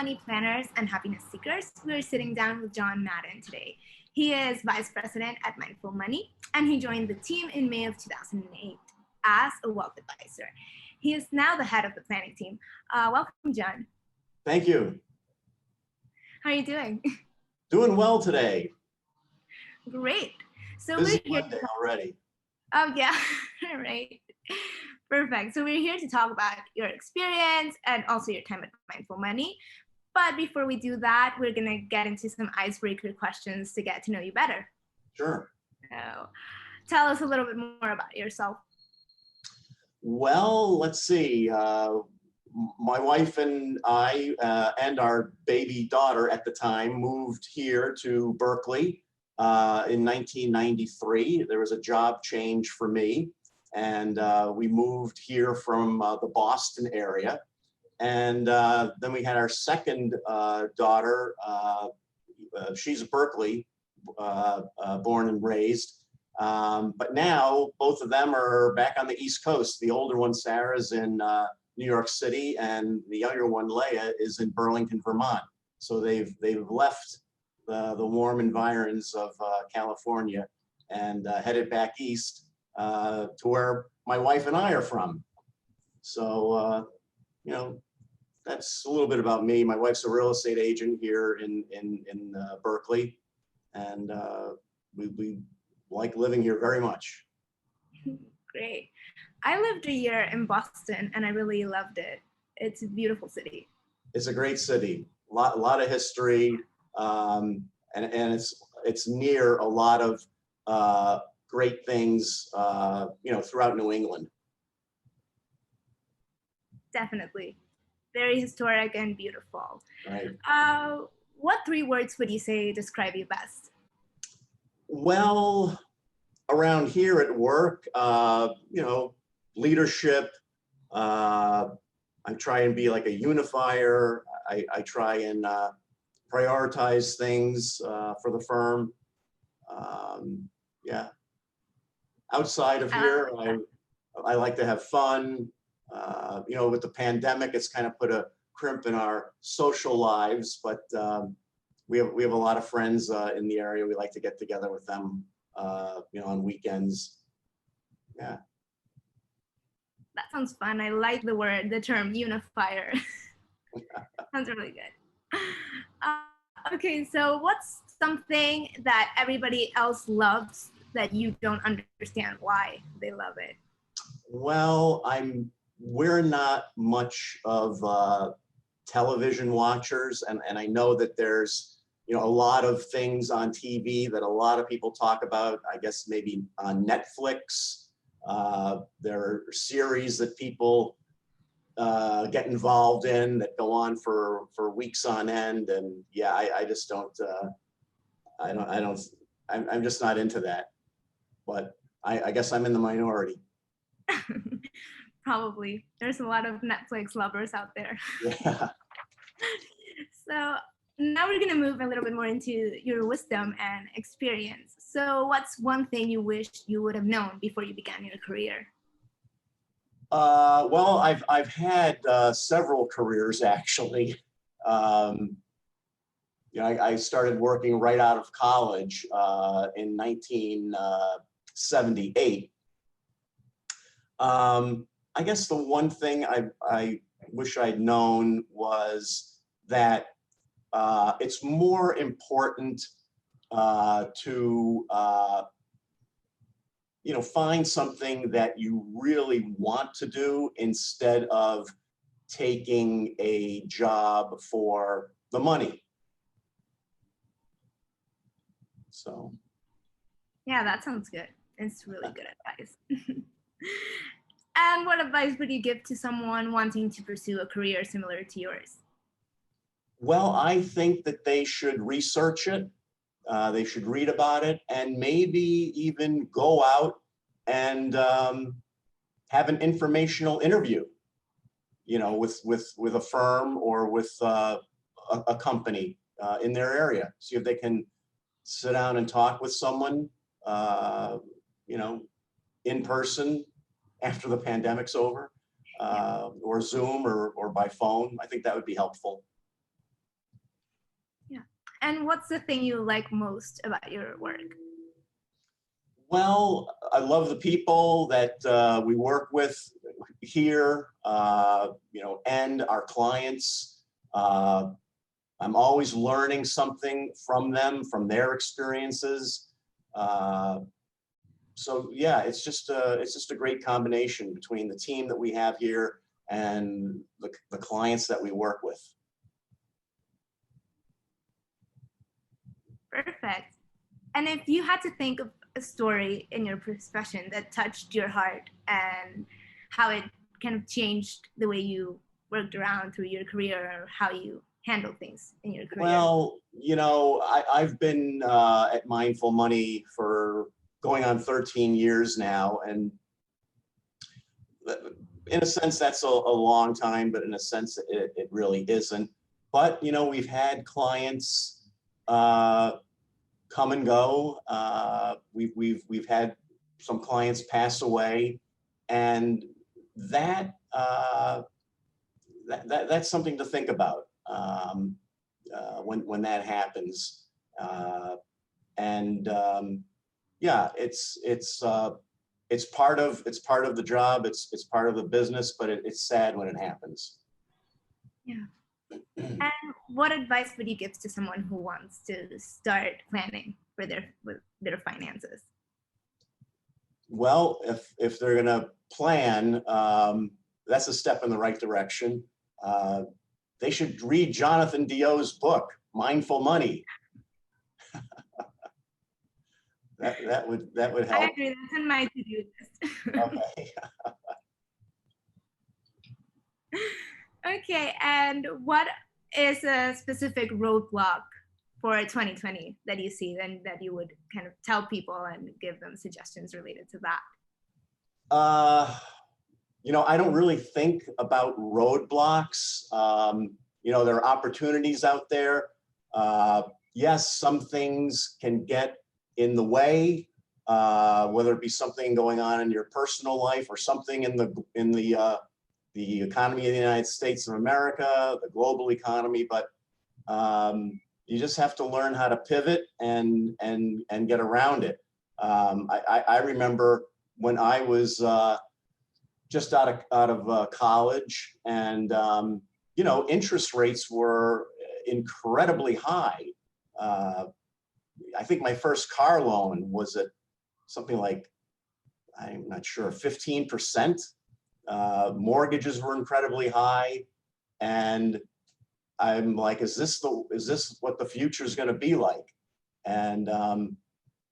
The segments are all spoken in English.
money planners and happiness seekers. We're sitting down with John Madden today. He is vice president at Mindful Money, and he joined the team in May of 2008 as a wealth advisor. He is now the head of the planning team. Welcome, John. Thank you. How are you doing? Doing well today. Great. So Busy we're here Monday already. Oh yeah, right. Perfect. So we're here to talk about your experience and also your time at Mindful Money. But before we do that, we're gonna get into some icebreaker questions to get to know you better. Sure. So tell us a little bit more about yourself. Well, let's see. My wife and I and our baby daughter at the time moved here to Berkeley in 1993. There was a job change for me, and we moved here from the Boston area. And then we had our second daughter. She's Berkeley, born and raised. But now both of them are back on the East Coast. The older one, Sarah's in New York City, and the younger one, Leia, is in Burlington, Vermont. So they've left the warm environs of California and headed back east to where my wife and I are from. So, you know, that's a little bit about me. My wife's a real estate agent here in Berkeley, and we like living here very much. Great. I lived a year in Boston and I really loved it. It's a beautiful city. It's a great city. A lot of history, and it's near a lot of great things, you know, throughout New England. Definitely. Very historic and beautiful. Right. What 3 words would you say describe you best? Well, around here at work, you know, leadership. I try and be like a unifier. I try and prioritize things for the firm. Yeah. Outside of here, I like to have fun. You know, with the pandemic, it's kind of put a crimp in our social lives, but we have a lot of friends in the area. We like to get together with them, you know, on weekends. Yeah. That sounds fun. I like the term unifier. Sounds really good. Okay, so what's something that everybody else loves that you don't understand why they love it? Well, we're not much of television watchers, and I know that there's, you know, a lot of things on TV that a lot of people talk about. I guess maybe on Netflix. There are series that people get involved in that go on for weeks on end, and yeah, I just don't. I'm just not into that. But I guess I'm in the minority. Probably. There's a lot of Netflix lovers out there. Yeah. So now we're going to move a little bit more into your wisdom and experience. So what's one thing you wish you would have known before you began your career? Well, I've had several careers, actually. You know, I started working right out of college in 1978. I guess the one thing I wish I'd known was that it's more important to you know, find something that you really want to do instead of taking a job for the money. So. Yeah, that sounds good. It's really good advice. And what advice would you give to someone wanting to pursue a career similar to yours? Well, I think that they should research it. They should read about it, and maybe even go out and have an informational interview, you know, with a firm or with a company in their area. See if they can sit down and talk with someone, you know, in person after the pandemic's over, or Zoom or by phone. I think that would be helpful. And what's the thing you like most about your work? Well, I love the people that we work with here, and our clients. I'm always learning something from them, from their experiences. Uh, so yeah, it's just a great combination between the team that we have here and the clients that we work with. Perfect. And if you had to think of a story in your profession that touched your heart and how it kind of changed the way you worked around through your career or how you handle things in your career. Well, I've been at Mindful Money for going on 13 years now, and in a sense, that's a long time, but in a sense, it really isn't. But we've had clients come and go. We've had some clients pass away, and that's something to think about when that happens. And yeah, it's part of the job. It's part of the business, but it's sad when it happens. Yeah. And what advice would you give to someone who wants to start planning for their finances? Well, if they're gonna plan, that's a step in the right direction. They should read Jonathan Dio's book, Mindful Money. that would help. I agree. That's in my to-do list. Okay. Okay. And what is a specific roadblock for 2020 that you see and that you would kind of tell people and give them suggestions related to that? I don't really think about roadblocks. There are opportunities out there. Yes, some things can get in the way, whether it be something going on in your personal life or something in the economy of the United States of America, the global economy. But you just have to learn how to pivot and get around it. I remember when I was just out of college, and interest rates were incredibly high. I think my first car loan was at something like, I'm not sure, 15%. Mortgages were incredibly high, and I'm like, is this what the future is going to be like? And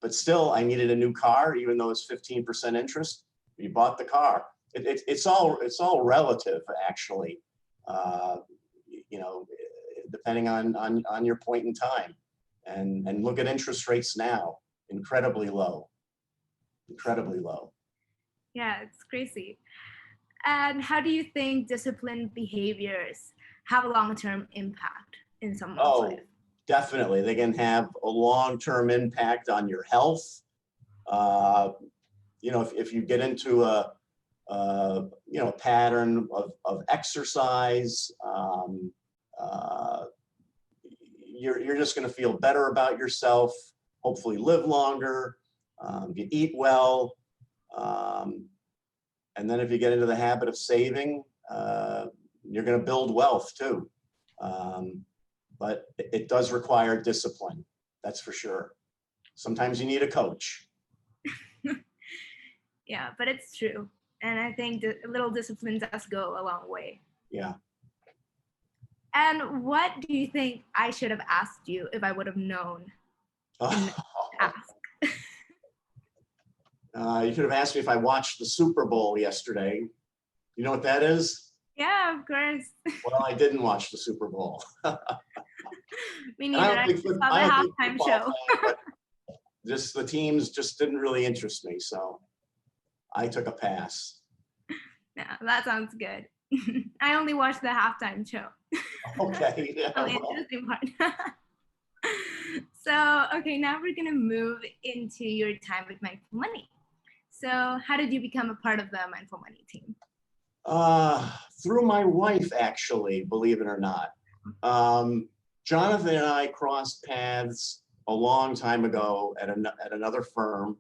but still, I needed a new car, even though it's 15% interest. You bought the car. It's all relative, actually. Depending on your point in time, and look at interest rates now, incredibly low. Yeah, it's crazy. And how do you think disciplined behaviors have a long-term impact in someone's life? Definitely. They can have a long-term impact on your health. If you get into a pattern of exercise, you're just going to feel better about yourself, hopefully live longer, you eat well. And then if you get into the habit of saving, you're going to build wealth too. But it does require discipline, that's for sure. Sometimes you need a coach. Yeah, but it's true. And I think a little discipline does go a long way. Yeah. And what do you think I should have asked you if I would have known? You could have asked me if I watched the Super Bowl yesterday. You know what that is? Yeah, of course. Well, I didn't watch the Super Bowl. Me neither. I just saw the halftime show. Just the teams just didn't really interest me, so I took a pass. Yeah, that sounds good. I only watched the halftime show. Okay. Yeah, the interesting part. So, okay, now we're gonna move into your time with Mindful Money. So, how did you become a part of the Mindful Money team? Through my wife, actually, believe it or not. Jonathan and I crossed paths a long time ago at another firm,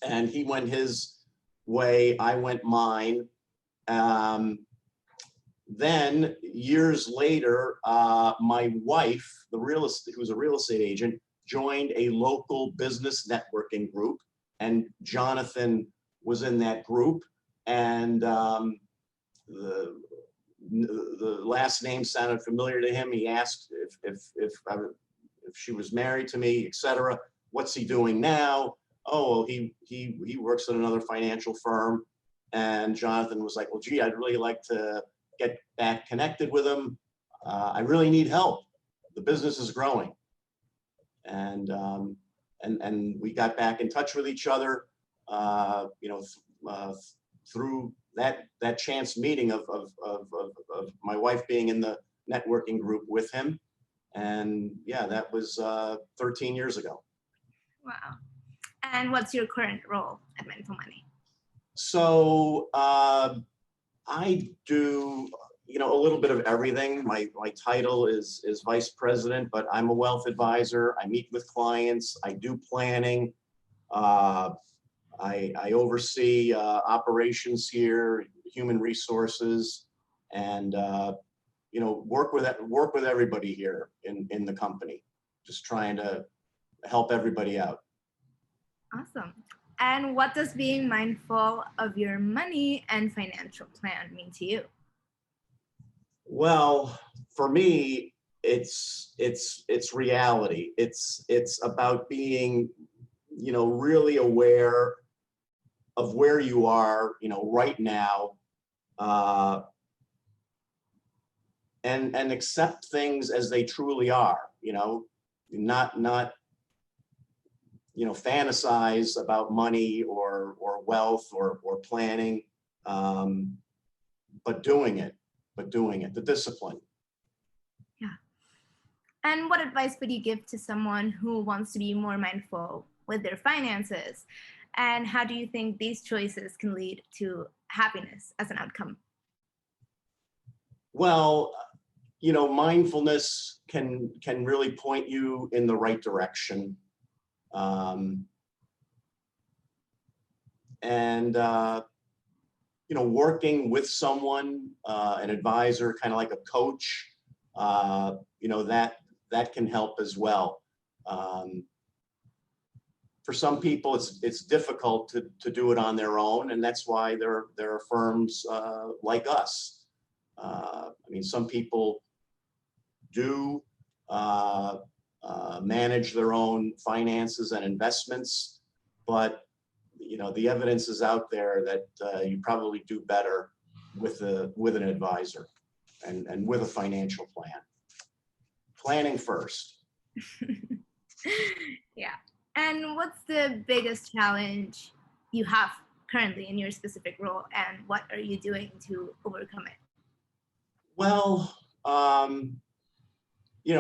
and he went his way, I went mine. Then years later, my wife, who was a real estate agent, joined a local business networking group, and Jonathan was in that group. And the last name sounded familiar to him. He asked if she was married to me, etc. What's he doing now? Oh, well, he works at another financial firm. And Jonathan was like, well, gee, I'd really like to get back connected with him. I really need help. The business is growing. And we got back in touch with each other, through that chance meeting of my wife being in the networking group with him. And yeah, that was 13 years ago. Wow. And what's your current role at Mindful Money? So I do, a little bit of everything. My title is vice president, but I'm a wealth advisor. I meet with clients. I do planning. I oversee operations here, human resources, and work with everybody here in the company. Just trying to help everybody out. Awesome. And what does being mindful of your money and financial plan mean to you? Well, for me, it's reality. It's about being, really aware of where you are, right now, and accept things as they truly are. Not fantasize about money or wealth or planning, but doing it, the discipline. Yeah. And what advice would you give to someone who wants to be more mindful with their finances? And how do you think these choices can lead to happiness as an outcome? Well, mindfulness can really point you in the right direction. Working with someone, an advisor, kind of like a coach, that can help as well. For some people, it's difficult to do it on their own, and that's why there are firms like us. Some people do manage their own finances and investments, but the evidence is out there that you probably do better with an advisor and with a financial plan. Planning first. Yeah. And what's the biggest challenge you have currently in your specific role, and what are you doing to overcome it? Well,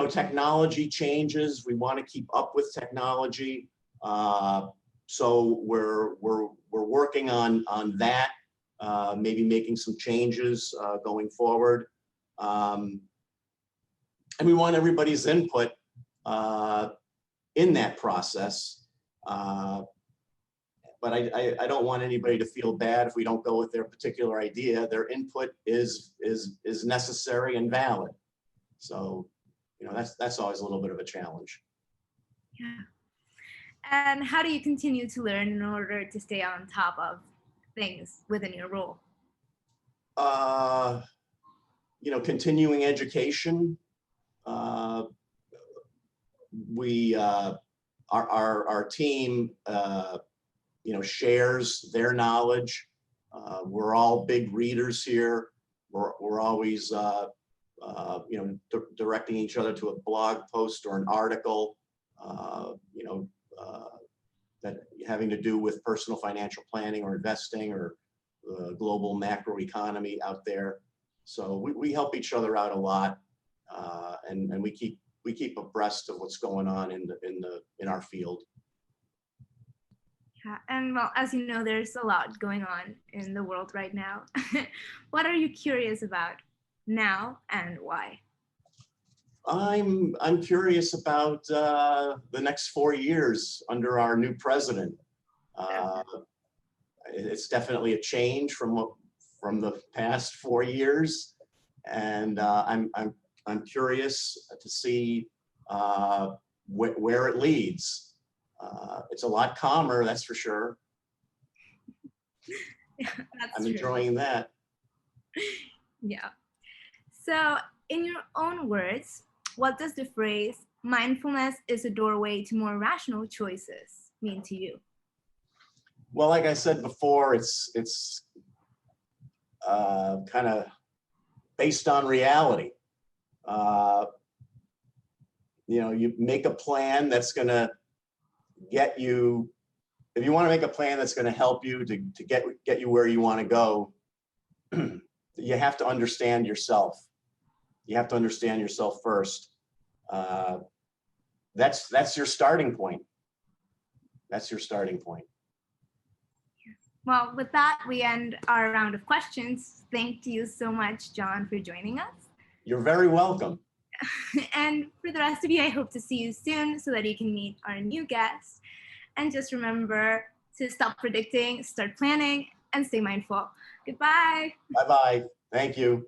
technology changes. We want to keep up with technology. So we're working on that, maybe making some changes going forward. And we want everybody's input in that process. But I don't want anybody to feel bad if we don't go with their particular idea. Their input is necessary and valid. So, that's always a little bit of a challenge. Yeah. And how do you continue to learn in order to stay on top of things within your role? Continuing education. Our team, shares their knowledge. We're all big readers here. We're always, directing each other to a blog post or an article, that having to do with personal financial planning or investing or the global macro economy out there. So we help each other out a lot, and we keep abreast of what's going on in our field. Yeah, and well, as you know, there's a lot going on in the world right now. What are you curious about now, and why? I'm curious about the next 4 years under our new president. Uh, it's definitely a change from the past 4 years, and I'm curious to see where it leads. It's a lot calmer, that's for sure. Yeah, that's I'm true. enjoying that. Yeah. So, in your own words, what does the phrase mindfulness is a doorway to more rational choices mean to you? Well, like I said before, it's kind of based on reality. You make a plan that's going to get you. If you want to make a plan that's going to help you to get you where you want to go, you have to understand yourself. You have to understand yourself first. That's your starting point. That's your starting point. Well, with that, we end our round of questions. Thank you so much, John, for joining us. You're very welcome. And for the rest of you, I hope to see you soon so that you can meet our new guests. And just remember to stop predicting, start planning, and stay mindful. Goodbye. Bye-bye. Thank you.